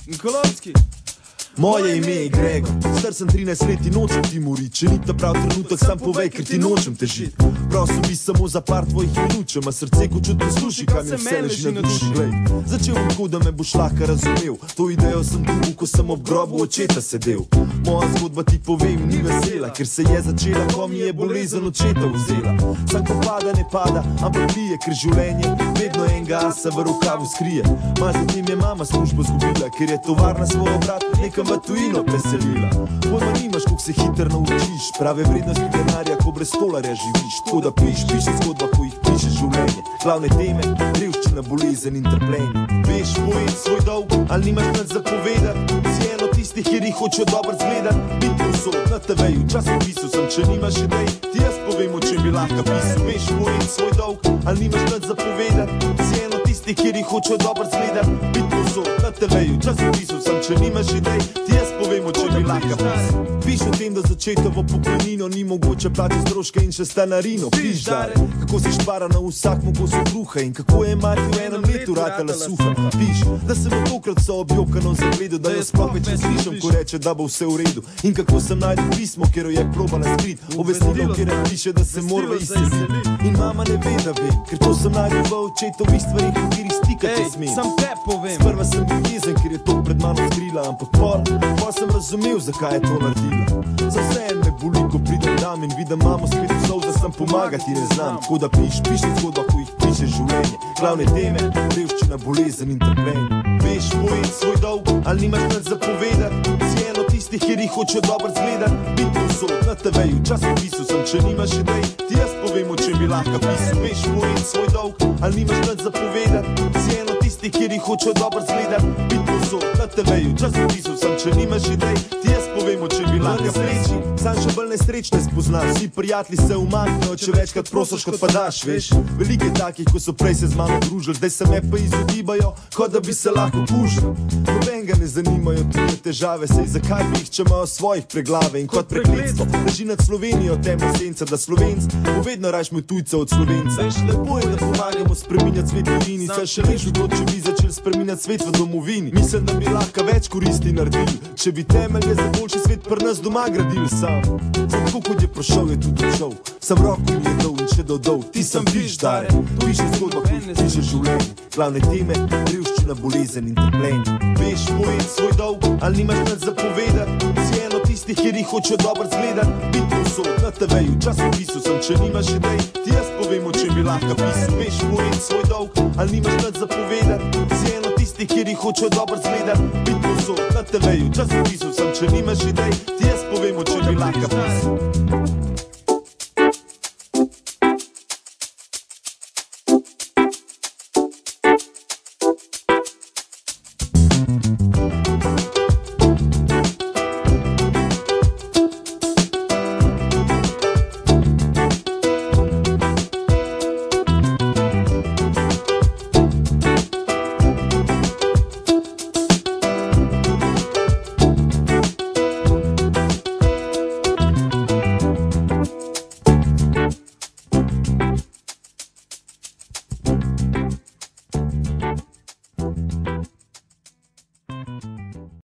Nikolovski. Moje ime je Gregor, star sem 13 let in nočem ti moriti. Če ni ta prav trenutek, sam povej, ker ti nočem težiti. Prosil bi samo za par tvojih minut, če ima srce ko čut posluši, kaj mi vse leži na duši. Glej, začel bom tako, da me boš lahko razumel. To idejo sem dobil, ko sem ob grobu očeta sedel. Moja zgodba ti povem, ni vesela, ker se je začela, ko mi je bolezen očeta vzela. Sam ko pada, ne pada, ampak bije, ker življenje vedno enega asa v rokavu skrije. Malo zatem je mama službo zgubila, ker je tovarna svoj obrat nekam v tujino preselila. Pojma nimaš, koliko se hitro naučiš, prave vrednosti denarja, ko brez tolarja živiš. Tako da piši zgodba, ko jih piše življenje. Glavne teme, revščina, bolezen in trpljenje. Veš pojet svoj dolg, ali nimaš nič za povedati. Si eno tistih, kjer jih hoče dobro zgledat. Biti posod na TV-ju, časopisu sem, če nimaš idej, ti jaz povem, o čem bi lahko pisal. Veš pojet svoj dolg, ali nimaš nič za povedati. Si eno tistih, kjer jih hoče dobro zgledat. Biti posod na TV-ju, časopisu sem, če nimaš idej, ti jaz povem, o čem bi lahko pisal. Piš o tem, da začetovo pokojnino ni mogoče plačati stroške in še stanarino. Piš dare, kako si špara na vsakmu kosu kruha in kako je mati v enem letu ratala suha. Piš, da sem od tokrat so objokano zagledal, da jo sploh več ne slišam, ko reče, da bo vse v redu. In kako sem najdel pismo, kjer jo je probala skrit, obvestilo, kjer piše, da se mora izseliti. In mama ne ve, da vem, ker to sem najdel v očetovih stvarih, v katerih stikati smem. Sam te povem. Sprva sem bil jezen, ker je to pred mano skrila, ampak pol sem razumel, zakaj je to naredila. Za vse me boli, ko pridem tam in vidim mamo spet v solz, da sem pomagati ne znam. Tako da piši zgodba, ko jih piše življenje. Glavne teme, revščina, bolezen in trpljenje. Veš pojet svoj dolg, ali nimaš nič za povedati. Si eno tistih, kjer jih hoče dobro zgledat. Biti posod na TV-ju, časopisu sem, če nimaš idej, ti jaz povem, o čem bi lahko pisal. Veš pojet svoj dolg, ali nimaš nič za povedati. Si eno tistih, kjer jih hoče dobro zgledat. Biti posod na TV-ju, časopisu sem, če nimaš idej, ti jaz povem, o čem bi lahko sreči. Sam še bolj nesrečne spoznaš, vsi prijatelji se umaknejo, če večkrat prosiš, kot pa daš, veš. Veliko je takih, ko so prej se z mano družili, zdaj se me pa izogibajo, kot da bi se lahko kužili. Nobenega ne zanimajo tuje težave, sej zakaj bi jih, če imajo svojih preglave. In kot prekletstvo leži nad Slovenijo temna senca, da Slovenc bo vedno rajš imel tujca od Slovenca. Veš, lepo je, da pomagamo spreminjati svet v tujini, saj še veš, kot če bi začeli spreminjati svet v domovini. Mislim, da bi lahko več koristi naredili, če bi temelje za boljši svet pri nas doma gradili sam. Tako kot je prošel, je tudi odšel. Sam roko mi je dol in še dodol. Ti sem piš dare, piše zgodba, ko jih piše življenje. Glavne teme, revščina, bolezen in trpljenje. Veš pojet svoj dolg, ali nimaš nič za povedati. Si eno tistih, kjer jih hoče dobro zgledat. Biti posod na TV-ju, časopisu sem, če nimaš idej, ti jaz povem, o čem bi lahko pisal. Veš pojet svoj dolg, ali nimaš nič za povedati. Si eno tistih, kjer jih hoče dobro zgledat. Biti posod na TV-ju, časopisu sem, če nimaš idej, ti jaz povem, o čem bi lahko pisal.